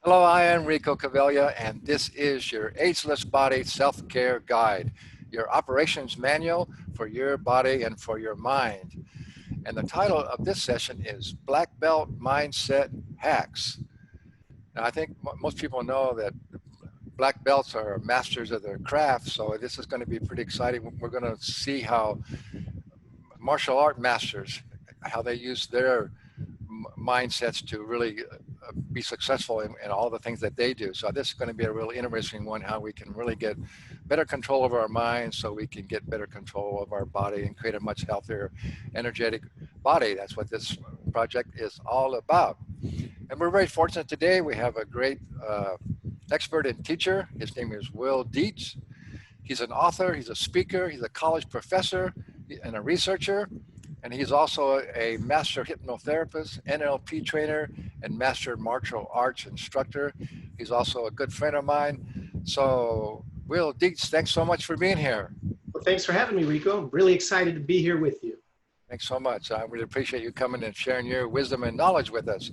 Hello, I am Rico Cavella, and this is your Ageless Body Self-Care Guide, your operations manual for your body and for your mind. And the title of this session is Black Belt Mindset Hacks. Now, I think most people know that black belts are masters of their craft, so this is going to be pretty exciting. We're going to see how martial art masters, how they use their mindsets to really be successful in all the things that they do. So this is going to be a really interesting one, how we can really get better control over our minds so we can get better control of our body and create a much healthier, energetic body. That's what this project is all about. And we're very fortunate today. We have a great expert and teacher. His name is Will Dietz. He's an author, he's a speaker, he's a college professor and a researcher. And he's also a master hypnotherapist, NLP trainer, and master martial arts instructor. He's also a good friend of mine. So, Will Dietz, thanks so much for being here. Well, thanks for having me, Rico. I'm really excited to be here with you. Thanks so much. I really appreciate you coming and sharing your wisdom and knowledge with us.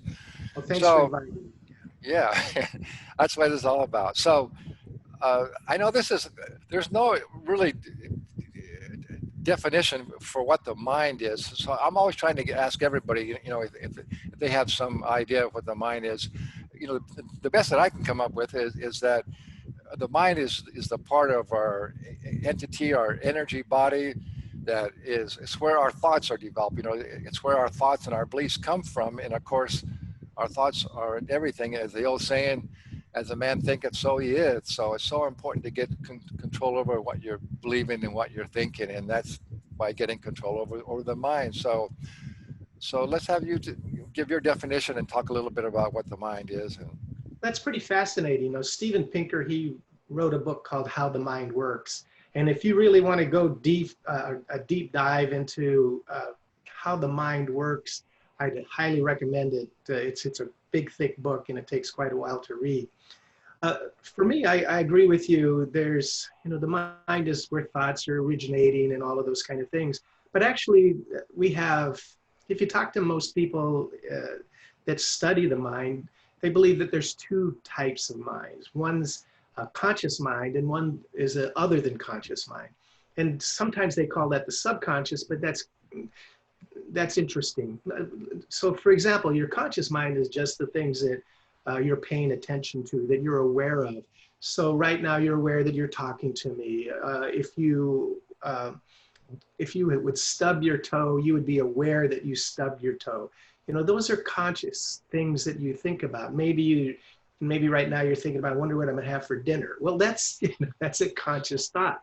Well, thanks for inviting me. Yeah, that's what it's all about. So, I know there's no really definition for what the mind is. So I'm always trying to ask everybody, if they have some idea of what the mind is, the best that I can come up with is that the mind is the part of our entity, our energy body, that it's where our thoughts are developed. It's where our thoughts and our beliefs come from. And of course, our thoughts are everything, as the old saying, as a man thinketh, so he is. So it's so important to get control over what you're believing and what you're thinking, and that's by getting control over the mind. So let's have you to give your definition and talk a little bit about what the mind is. That's pretty fascinating. Steven Pinker, he wrote a book called How the Mind Works. And if you really want to go deep, a deep dive into how the mind works, I'd highly recommend it. It's a big, thick book, and it takes quite a while to read. For me, I agree with you. There's, the mind is where thoughts are originating and all of those kind of things. But actually, we have, if you talk to most people that study the mind, they believe that there's two types of minds. One's a conscious mind, and one is an other than conscious mind. And sometimes they call that the subconscious, but that's interesting. So for example, your conscious mind is just the things that you're paying attention to, that you're aware of. So right now you're aware that you're talking to me. If you would stub your toe, you would be aware that you stubbed your toe. Those are conscious things that you think about. Maybe right now you're thinking about, I wonder what I'm gonna have for dinner. Well, that's a conscious thought.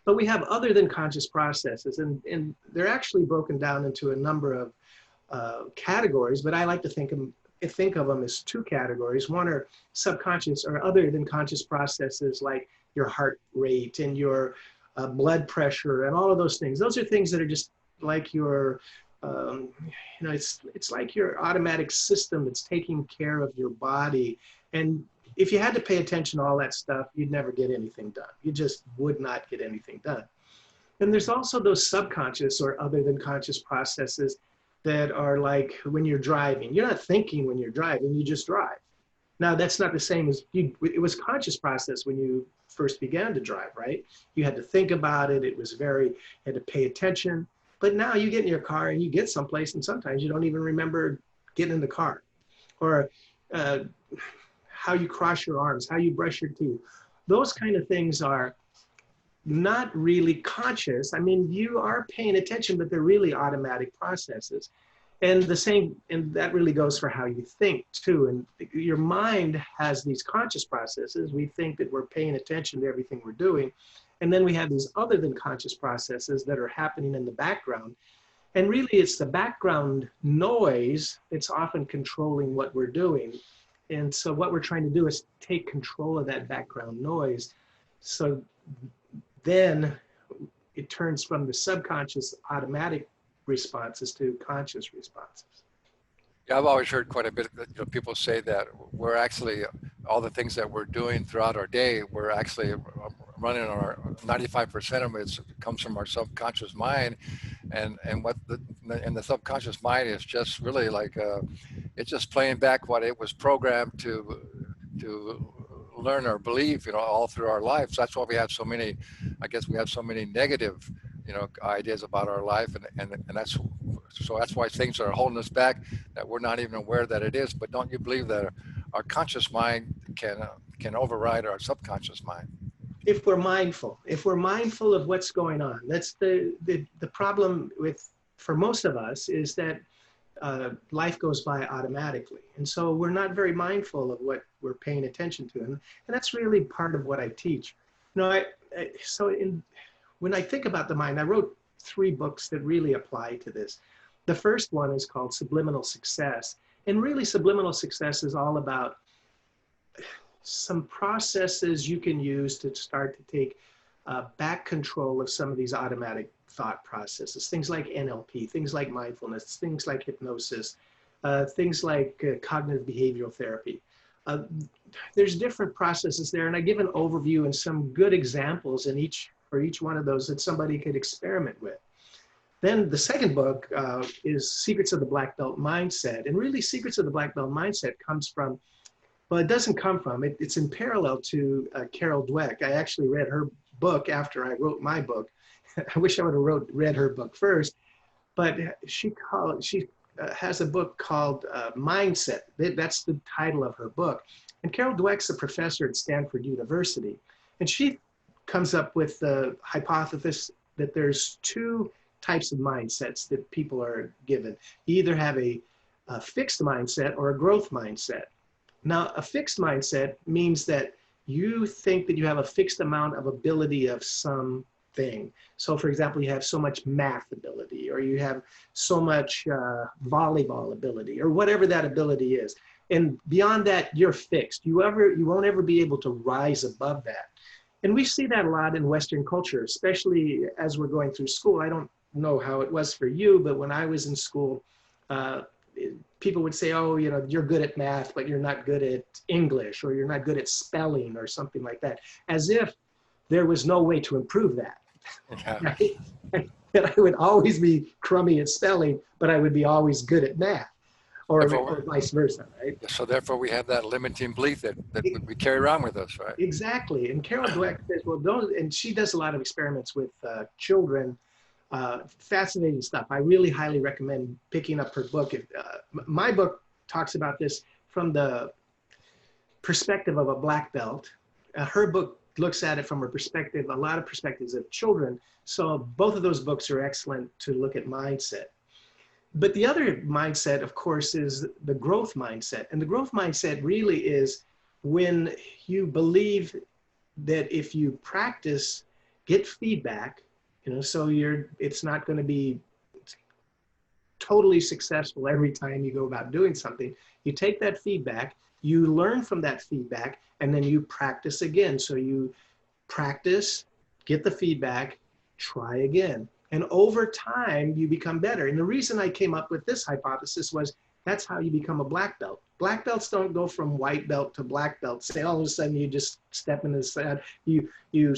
But we have other than conscious processes, and they're actually broken down into a number of categories, but I like to think of them as two categories. One are subconscious or other than conscious processes, like your heart rate and your blood pressure and all of those things. Those are things that are just like your, it's like your automatic system that's taking care of your body. And if you had to pay attention to all that stuff, you'd never get anything done. You just would not get anything done. And there's also those subconscious or other than conscious processes that are like when you're driving. You're not thinking when you're driving, you just drive. Now, that's not the same as it was conscious process when you first began to drive, right? You had to think about it. You had to pay attention. But now you get in your car and you get someplace, and sometimes you don't even remember getting in the car. Or how you cross your arms, how you brush your teeth. Those kind of things are not really conscious. I mean, you are paying attention, but they're really automatic processes. And that really goes for how you think too. And your mind has these conscious processes. We think that we're paying attention to everything we're doing. And then we have these other than conscious processes that are happening in the background. And really it's the background noise that's often controlling what we're doing. And so what we're trying to do is take control of that background noise. So then it turns from the subconscious automatic responses to conscious responses. Yeah, I've always heard quite a bit that people say that we're actually, all the things that we're doing throughout our day, we're actually running on our 95% of it comes from our subconscious mind. And what the subconscious mind is just really like, it's just playing back what it was programmed to to learn or believe, all through our lives. That's why we have so many, I guess we have so many negative, ideas about our life, and that's why things are holding us back, that we're not even aware that it is. But don't you believe that our conscious mind can override our subconscious mind? If we're mindful of what's going on. That's the problem with, for most of us, is that life goes by automatically. And so we're not very mindful of what we're paying attention to. And that's really part of what I teach. When I think about the mind, I wrote 3 books that really apply to this. The first one is called Subliminal Success. And really, subliminal success is all about some processes you can use to start to take back control of some of these automatic thought processes, things like NLP, things like mindfulness, things like hypnosis, things like cognitive behavioral therapy. There's different processes there, and I give an overview and some good examples for each one of those that somebody could experiment with. Then the second book is Secrets of the Black Belt Mindset. And really, Secrets of the Black Belt Mindset comes from, well, it doesn't come from, it's in parallel to Carol Dweck. I actually read her book after I wrote my book. I wish I would have read her book first, but she has a book called Mindset. That's the title of her book. And Carol Dweck's a professor at Stanford University. And she comes up with the hypothesis that there's 2 types of mindsets that people are given. You either have a fixed mindset or a growth mindset. Now, a fixed mindset means that you think that you have a fixed amount of ability of something. So, for example, you have so much math ability, or you have so much volleyball ability, or whatever that ability is. And beyond that, you're fixed. You won't ever be able to rise above that. And we see that a lot in Western culture, especially as we're going through school. I don't know how it was for you, but when I was in school, people would say, oh, you're good at math, but you're not good at English, or you're not good at spelling, or something like that, as if there was no way to improve that. Yeah. Right? That I would always be crummy at spelling, but I would be always good at math, or vice versa, right? So therefore, we have that limiting belief that we carry around with us, right? Exactly. And Carol Dweck says, well, and she does a lot of experiments with children. Fascinating stuff. I really highly recommend picking up her book. My book talks about this from the perspective of a black belt. Her book looks at it from a lot of perspectives of children. So both of those books are excellent to look at mindset. But the other mindset, of course, is the growth mindset. And the growth mindset really is when you believe that if you practice, get feedback, so it's not going to be totally successful every time you go about doing something. You take that feedback, you learn from that feedback, and then you practice again. So you practice, get the feedback, try again. And over time, you become better. And the reason I came up with this hypothesis was that's how you become a black belt. Black belts don't go from white belt to black belt. Say all of a sudden you just step in the you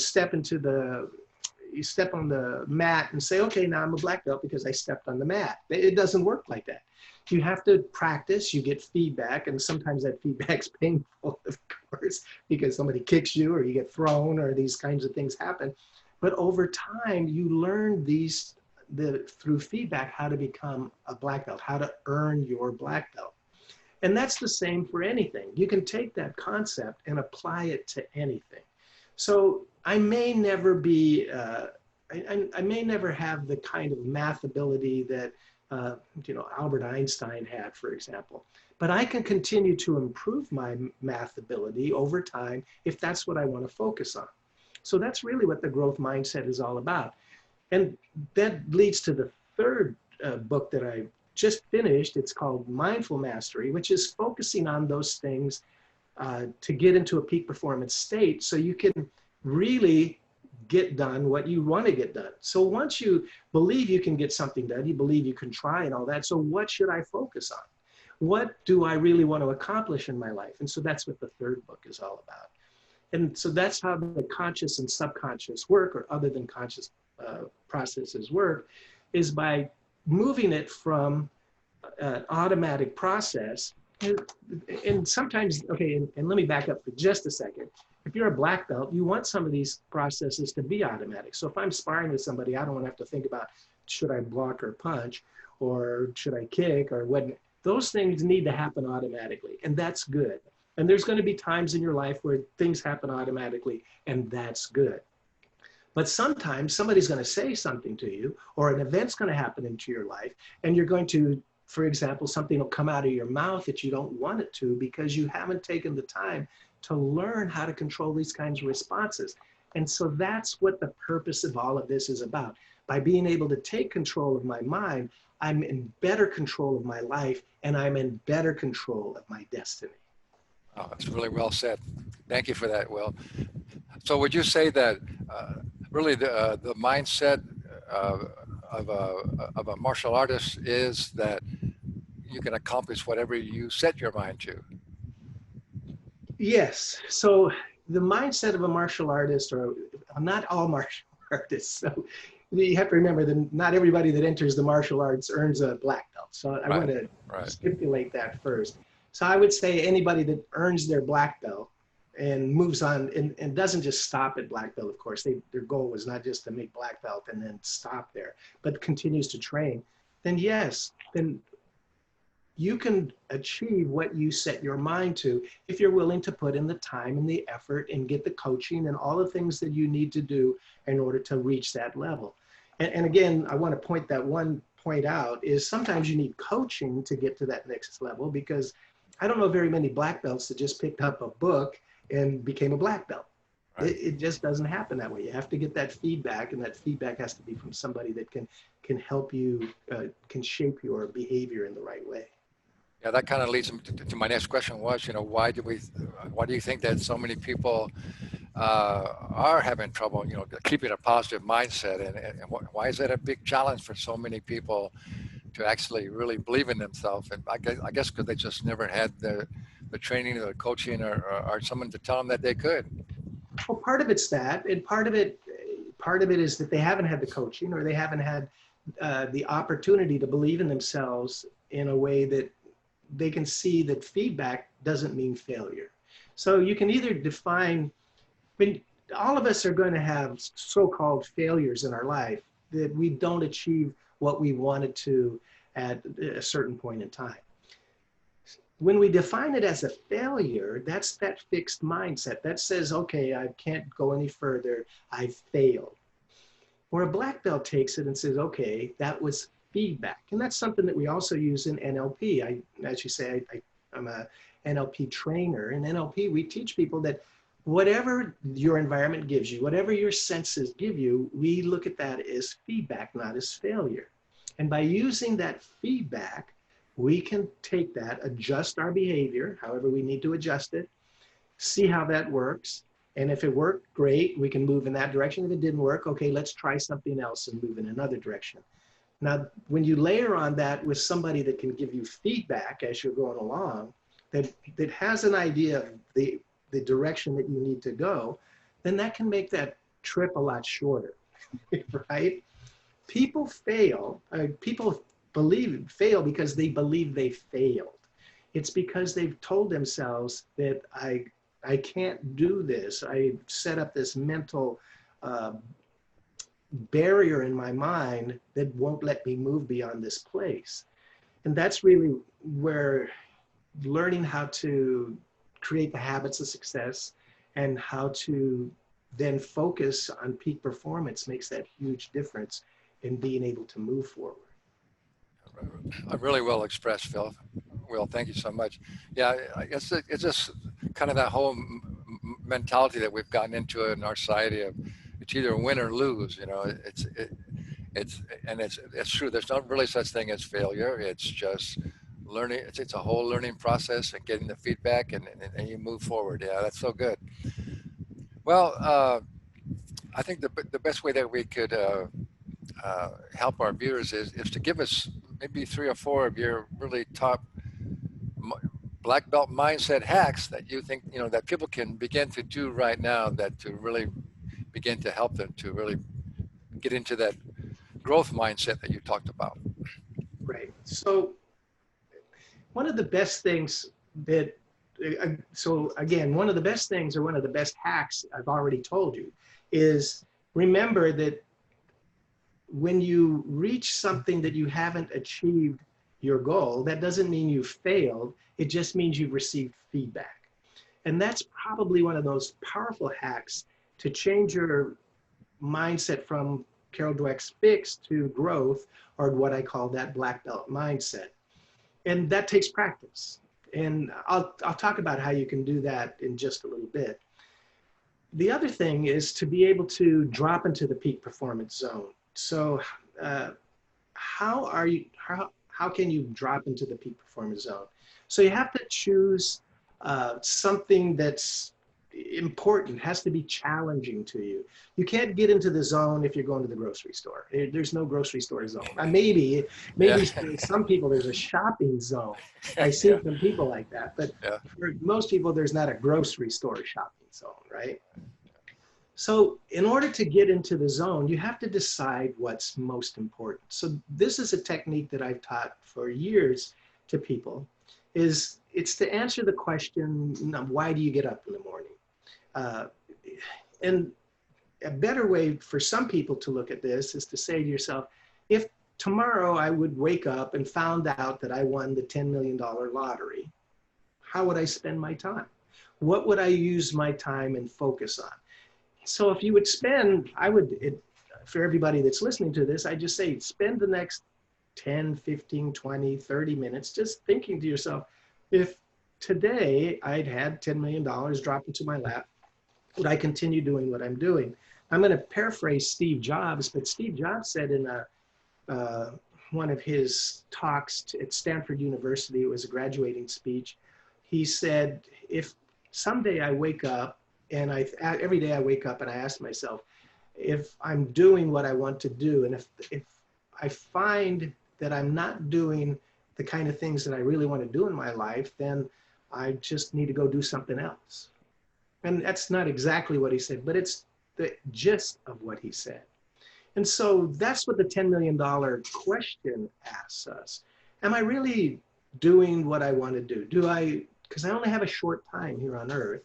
step on the mat and say, okay, now I'm a black belt because I stepped on the mat. It doesn't work like that. You have to practice, you get feedback, and sometimes that feedback's painful, of course, because somebody kicks you or you get thrown or these kinds of things happen. But over time, you learn through feedback how to become a black belt, how to earn your black belt. And that's the same for anything. You can take that concept and apply it to anything. So I may never be, I may never have the kind of math ability that, Albert Einstein had, for example. But I can continue to improve my math ability over time if that's what I want to focus on. So that's really what the growth mindset is all about. And that leads to the third book that I just finished. It's called Mindful Mastery, which is focusing on those things to get into a peak performance state so you can really get done what you want to get done. So once you believe you can get something done, you believe you can try and all that. So what should I focus on? What do I really want to accomplish in my life? And so that's what the third book is all about. And so that's how the conscious and subconscious work, or other than conscious processes work, is by moving it from an automatic process And sometimes, okay, and let me back up for just a second. If you're a black belt, you want some of these processes to be automatic. So if I'm sparring with somebody, I don't want to have to think about, should I block or punch, or should I kick, or what? Those things need to happen automatically, and that's good. And there's going to be times in your life where things happen automatically, and that's good. But sometimes somebody's going to say something to you, or an event's going to happen into your life, and you're going to, for example, something will come out of your mouth that you don't want it to because you haven't taken the time to learn how to control these kinds of responses. And so that's what the purpose of all of this is about. By being able to take control of my mind, I'm in better control of my life, and I'm in better control of my destiny. Oh, that's really well said. Thank you for that, Will. So would you say that really the mindset uh, of a martial artist is that you can accomplish whatever you set your mind to? Yes. So the mindset of a martial artist, or not all martial artists. So you have to remember that not everybody that enters the martial arts earns a black belt. So I want to stipulate that first. So I would say anybody that earns their black belt and moves on and doesn't just stop at black belt, of course, their goal was not just to make black belt and then stop there, but continues to train, then yes, then you can achieve what you set your mind to if you're willing to put in the time and the effort and get the coaching and all the things that you need to do in order to reach that level. And again, I want to point that one point out is sometimes you need coaching to get to that next level, because I don't know very many black belts that just picked up a book and became a black belt. Right. It just doesn't happen that way. You have to get that feedback, and that feedback has to be from somebody that can help you, can shape your behavior in the right way. Yeah, that kind of leads me to my next question was, why do you think that so many people are having trouble, keeping a positive mindset, and why is that a big challenge for so many people to actually really believe in themselves? And I guess because they just never had the training or the coaching or someone to tell them that they could. Well, part of it's that, and part of it is that they haven't had the coaching, or they haven't had the opportunity to believe in themselves in a way that they can see that feedback doesn't mean failure. So you can either define, all of us are going to have so-called failures in our life that we don't achieve what we wanted to at a certain point in time. When we define it as a failure, that's that fixed mindset that says, okay, I can't go any further, I failed. Or a black belt takes it and says, okay, that was feedback. And that's something that we also use in NLP. As you say, I'm a NLP trainer. In NLP, we teach people that whatever your environment gives you, whatever your senses give you, we look at that as feedback, not as failure. And by using that feedback, we can take that, adjust our behavior, however we need to adjust it, see how that works. And if it worked, great, we can move in that direction. If it didn't work, okay, let's try something else and move in another direction. Now, when you layer on that with somebody that can give you feedback as you're going along, that has an idea of the direction that you need to go, then that can make that trip a lot shorter, right? People fail, people fail because they believe they failed. It's because they've told themselves that I can't do this. I set up this mental barrier in my mind that won't let me move beyond this place. And that's really where learning how to create the habits of success and how to then focus on peak performance makes that huge difference in being able to move forward. Really well expressed, Phil. Will, thank you so much. Yeah, I guess it's just kind of that whole mentality that we've gotten into in our society of it's either win or lose. It's true. There's not really such thing as failure. It's just learning. It's a whole learning process and getting the feedback and you move forward. Yeah, that's so good. Well, I think the best way that we could help our viewers is to give us maybe 3 or 4 of your really top black belt mindset hacks that you think, that people can begin to do right now, that to really begin to help them to really get into that growth mindset that you talked about. Right. So one of the best things that, so again, one of the best things or one of the best hacks I've already told you is remember that when you reach something that you haven't achieved your goal, that doesn't mean you failed. It just means you've received feedback. And that's probably one of those powerful hacks to change your mindset from Carol Dweck's fix to growth, or what I call that black belt mindset. And that takes practice. And I'll talk about how you can do that in just a little bit. The other thing is to be able to drop into the peak performance zone. So how can you drop into the peak performance zone? So you have to choose something that's important, has to be challenging to you. You can't get into the zone if you're going to the grocery store. There's no grocery store zone. Maybe Yeah. for some people there's a shopping zone. I see Yeah. some people like that, but Yeah. for most people there's not a grocery store shopping zone, right? So in order to get into the zone, you have to decide what's most important. So this is a technique that I've taught for years to people. It's to answer the question, why do you get up in the morning? And a better way for some people to look at this is to say to yourself, if tomorrow I would wake up and found out that I won the $10 million lottery, how would I spend my time? What would I use my time and focus on? So if you would spend, for everybody that's listening to this, I just say, spend the next 10, 15, 20, 30 minutes just thinking to yourself, if today I'd had $10 million drop into my lap, would I continue doing what I'm doing? I'm going to paraphrase Steve Jobs, but Steve Jobs said in one of his talks at Stanford University, it was a graduating speech, he said, if someday I wake up, and every day I wake up and I ask myself, if I'm doing what I want to do, and if I find that I'm not doing the kind of things that I really want to do in my life, then I just need to go do something else. And that's not exactly what he said, but it's the gist of what he said. And so that's what the $10 million question asks us. Am I really doing what I want to do? Because I only have a short time here on earth.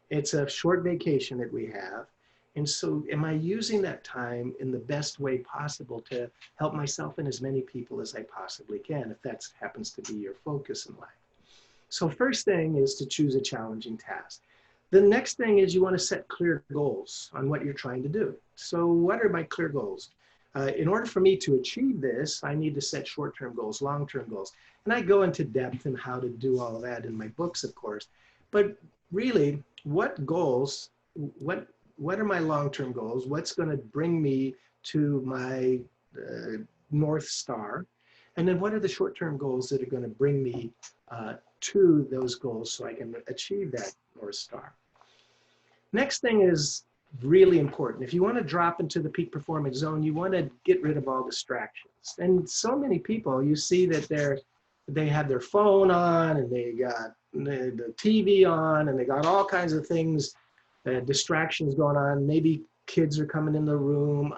It's a short vacation that we have. And so am I using that time in the best way possible to help myself and as many people as I possibly can, if that happens to be your focus in life? So first thing is to choose a challenging task. The next thing is you want to set clear goals on what you're trying to do. So what are my clear goals? In order for me to achieve this, I need to set short-term goals, long-term goals. And I go into depth in how to do all of that in my books, of course. But really, what goals, what are my long-term goals? What's going to bring me to my North Star? And then what are the short-term goals that are going to bring me to those goals so I can achieve that North Star? Next thing is really important. If you want to drop into the peak performance zone, you want to get rid of all distractions. And so many people, you see that they have their phone on and they got the TV on and they got all kinds of things, distractions going on. Maybe kids are coming in the room.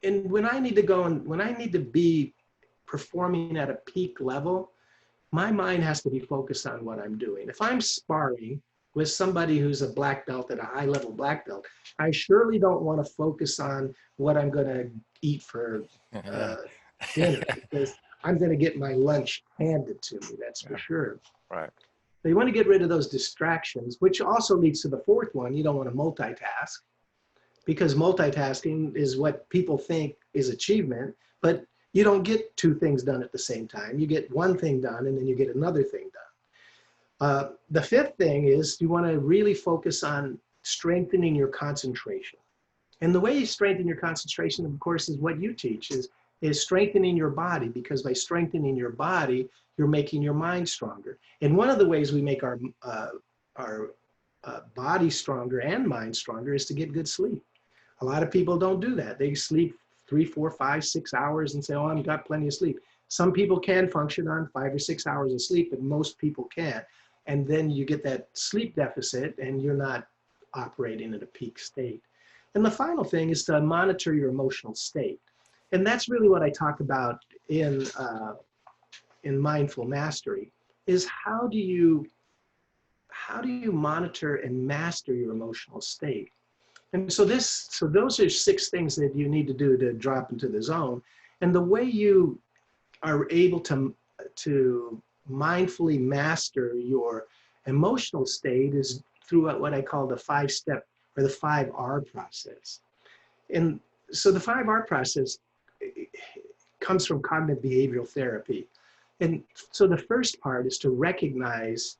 And when I need to go and when I need to be performing at a peak level, my mind has to be focused on what I'm doing. If I'm sparring with somebody who's a black belt at a high level black belt, I surely don't want to focus on what I'm going to eat for dinner, because I'm going to get my lunch handed to me, that's for sure. Right. So you want to get rid of those distractions, which also leads to the fourth one. You don't want to multitask, because multitasking is what people think is achievement, but you don't get two things done at the same time. You get one thing done and then you get another thing done. The fifth thing is you want to really focus on strengthening your concentration. And the way you strengthen your concentration, of course, is what you teach, is strengthening your body, because by strengthening your body, you're making your mind stronger. And one of the ways we make our body stronger and mind stronger is to get good sleep. A lot of people don't do that. They sleep 3, 4, 5, 6 hours and say, oh, I've got plenty of sleep. Some people can function on 5 or 6 hours of sleep, but most people can't. And then you get that sleep deficit and you're not operating at a peak state. And the final thing is to monitor your emotional state. And that's really what I talk about in in mindful mastery is how do you monitor and master your emotional state? And so those are 6 things that you need to do to drop into the zone. And the way you are able to mindfully master your emotional state is through what I call the 5-step or the 5R process. And so the 5R process comes from cognitive behavioral therapy. And so the first part is to recognize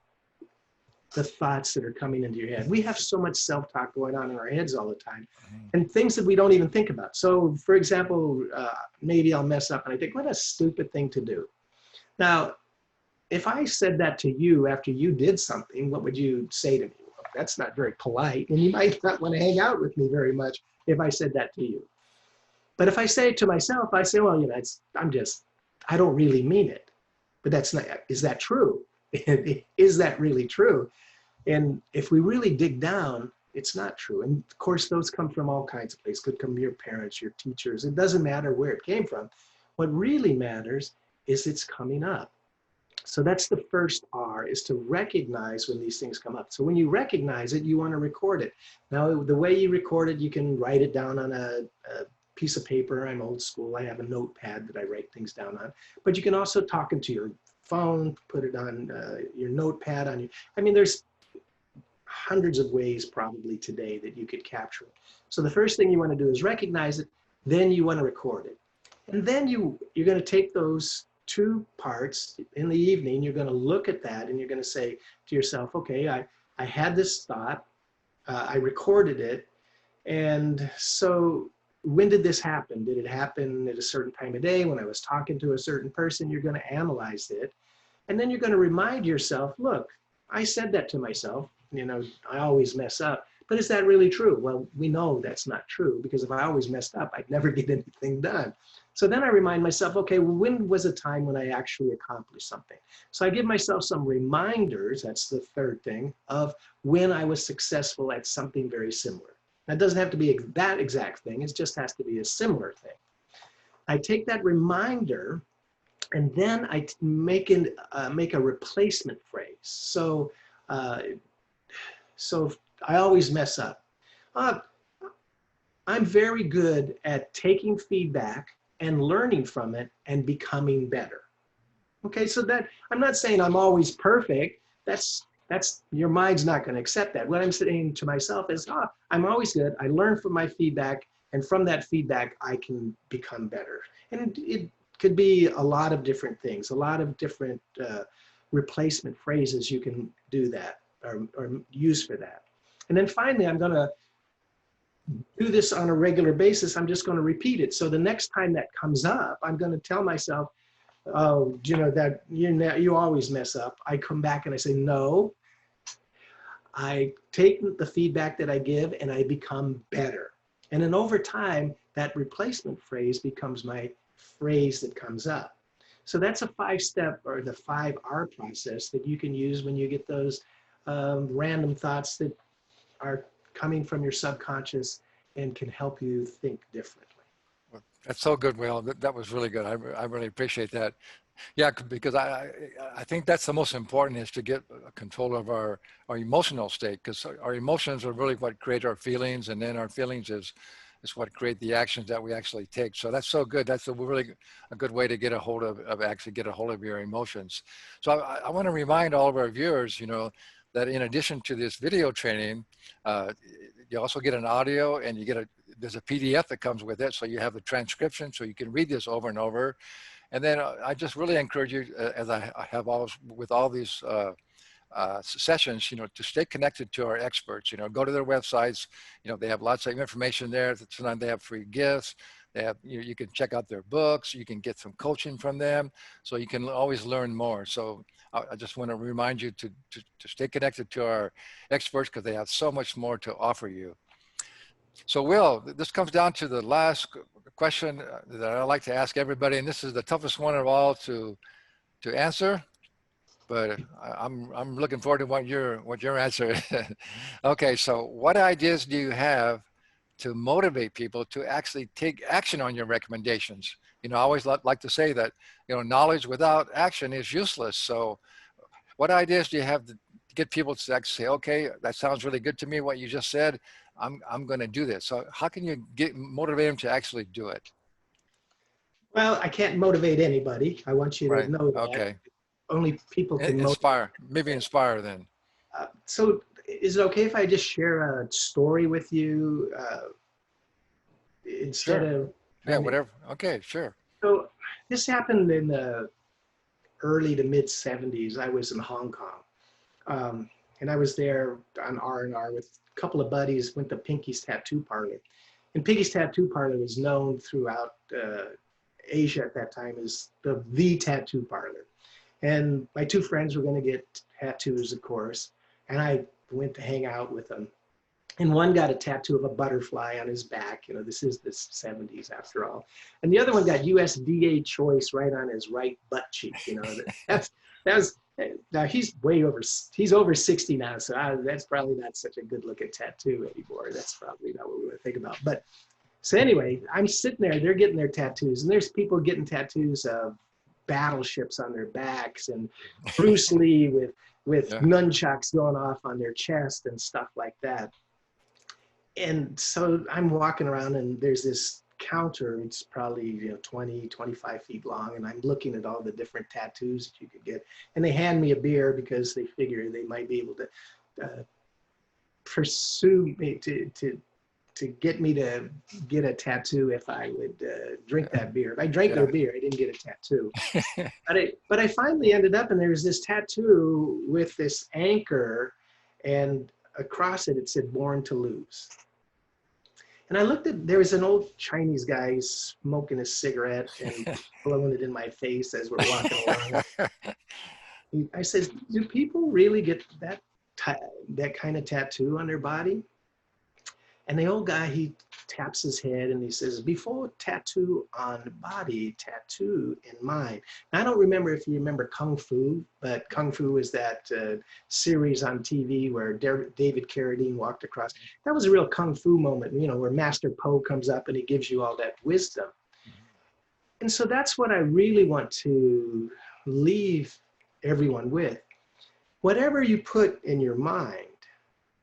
the thoughts that are coming into your head. We have so much self-talk going on in our heads all the time, and things that we don't even think about. So for example, maybe I'll mess up and I think, what a stupid thing to do. Now, if I said that to you after you did something, what would you say to me? Well, that's not very polite, and you might not want to hang out with me very much if I said that to you. But if I say it to myself, I say, well, I don't really mean it. But that's not, is that true? Is that really true? And if we really dig down, it's not true. And of course, those come from all kinds of places. Could come from your parents, your teachers. It doesn't matter where it came from. What really matters is it's coming up. So that's the first R, is to recognize when these things come up. So when you recognize it, you want to record it. Now, the way you record it, you can write it down on a piece of paper. I'm old school. I have a notepad that I write things down on. But you can also talk into your phone, put it on your notepad on your, there's hundreds of ways probably today that you could capture it. So the first thing you want to do is recognize it, then you want to record it. And then you're going to take those 2 parts in the evening, you're going to look at that and you're going to say to yourself, okay, I had this thought, I recorded it, and so when did this happen? Did it happen at a certain time of day when I was talking to a certain person? You're going to analyze it. And then you're going to remind yourself, look, I said that to myself. I always mess up. But is that really true? Well, we know that's not true, because if I always messed up, I'd never get anything done. So then I remind myself, okay, well, when was a time when I actually accomplished something? So I give myself some reminders, that's the third thing, of when I was successful at something very similar. That doesn't have to be that exact thing. It just has to be a similar thing. I take that reminder and then I make a replacement phrase. So I always mess up. I'm very good at taking feedback and learning from it and becoming better. Okay, so that, I'm not saying I'm always perfect. That's your mind's not going to accept that. What I'm saying to myself is, I'm always good. I learn from my feedback, and from that feedback, I can become better. And it could be a lot of different things, a lot of different replacement phrases you can do that or use for that. And then finally, I'm going to do this on a regular basis. I'm just going to repeat it. So the next time that comes up, I'm going to tell myself, oh, that you always mess up. I come back and I say, no, I take the feedback that I give and I become better. And then over time, that replacement phrase becomes my phrase that comes up. So that's a 5-step or the 5R process that you can use when you get those random thoughts that are coming from your subconscious and can help you think differently. That's so good, Will. That was really good. I really appreciate that. Yeah, because I think that's the most important, is to get control of our emotional state, because our emotions are really what create our feelings, and then our feelings is what create the actions that we actually take. So that's so good. That's a really a good way to get a hold of actually get a hold of your emotions. So I want to remind all of our viewers, that in addition to this video training, you also get an audio, and there's a PDF that comes with it. So you have the transcription, so you can read this over and over. And then I just really encourage you, as I have always with all these sessions, to stay connected to our experts. Go to their websites. They have lots of information there. Sometimes they have free gifts. They have, you can check out their books. You can get some coaching from them, so you can always learn more. So I just want to remind you to stay connected to our experts, because they have so much more to offer you. So Will, this comes down to the last question that I like to ask everybody, and this is the toughest one of all to answer, but I'm looking forward to what your answer is. Okay, so what ideas do you have to motivate people to actually take action on your recommendations. I always like to say that, knowledge without action is useless. So what ideas do you have to get people to actually say, okay, that sounds really good to me, what you just said, I'm going to do this. So how can you motivate them to actually do it? Well, I can't motivate anybody. I want you to Right. know that. Okay. Only people can motivate. Inspire, maybe inspire then. So is it okay if I just share a story with you instead Sure. of Yeah, trying to, whatever. Okay, sure. so this happened in the early to mid 70s. I was in Hong Kong. And I was there on R&R with a couple of buddies, went to Pinky's Tattoo Parlor. And Pinky's Tattoo Parlor was known throughout Asia at that time as the tattoo parlor. And my two friends were going to get tattoos, of course. And I went to hang out with them. And one got a tattoo of a butterfly on his back. This is the 70s after all. And the other one got USDA choice right on his right butt cheek. That was, now he's over 60 now. So that's probably not such a good looking tattoo anymore. That's probably not what we want to think about. But so anyway, I'm sitting there, they're getting their tattoos, and there's people getting tattoos of battleships on their backs and Bruce Lee with nunchucks going off on their chest and stuff like that. And so I'm walking around and there's this counter, it's probably 20, 25 feet long, and I'm looking at all the different tattoos that you could get. And they hand me a beer because they figure they might be able to pursue me to get me to get a tattoo if I would drink that beer. If I drank their beer, I didn't get a tattoo. But I finally ended up, and there was this tattoo with this anchor, and across it, it said "Born to Lose." And I looked at, there was an old Chinese guy smoking a cigarette and blowing it in my face as we're walking along. I said, do people really get that kind of tattoo on their body? And the old guy, he taps his head and he says, before tattoo on the body, tattoo in mind. And I don't remember if you remember Kung Fu, but Kung Fu is that series on TV where David Carradine walked across. That was a real Kung Fu moment, where Master Po comes up and he gives you all that wisdom. And so that's what I really want to leave everyone with. Whatever you put in your mind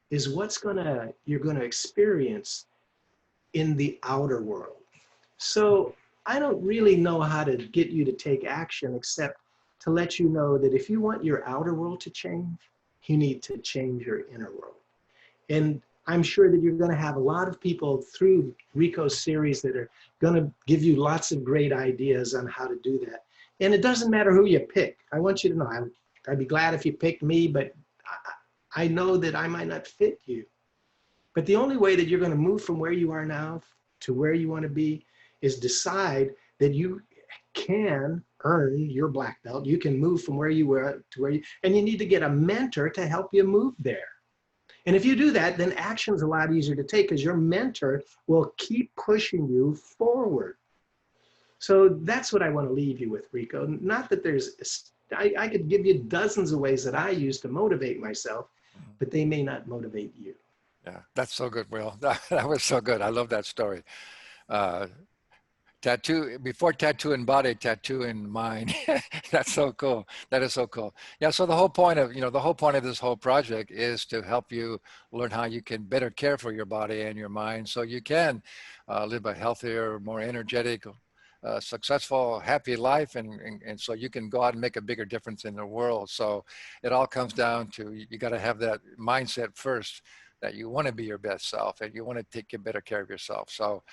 is what's you're gonna experience in the outer world. So I don't really know how to get you to take action except to let you know that if you want your outer world to change, you need to change your inner world. And I'm sure that you're gonna have a lot of people through Rico's series that are gonna give you lots of great ideas on how to do that. And it doesn't matter who you pick. I want you to know, I'd be glad if you picked me, but I know that I might not fit you. But the only way that you're going to move from where you are now to where you want to be is decide that you can earn your black belt. You can move from where you were to where and you need to get a mentor to help you move there. And if you do that, then action's a lot easier to take because your mentor will keep pushing you forward. So that's what I want to leave you with, Rico. Not that I could give you dozens of ways that I use to motivate myself, but they may not motivate you. Yeah, that's so good, Will. That was so good. I love that story. Tattoo, before tattoo in body, tattoo in mind. That's so cool. That is so cool. Yeah, so the whole point of, the whole point of this whole project is to help you learn how you can better care for your body and your mind so you can live a healthier, more energetic, successful, happy life, and so you can go out and make a bigger difference in the world. So it all comes down to you got to have that mindset first that you want to be your best self and you want to take better care of yourself. So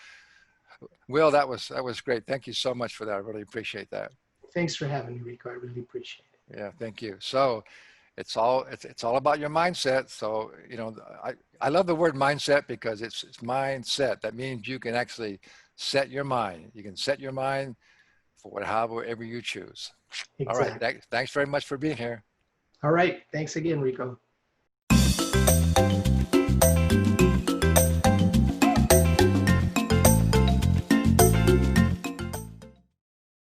Will, that was great. Thank you so much for that. I really appreciate that. Thanks for having me, Rico. I really appreciate it. Yeah, thank you. So it's all about your mindset. So I love the word mindset because it's mindset. That means you can actually set your mind. You can set your mind for however you choose. Exactly. All right. Thanks very much for being here. All right. Thanks again, Rico.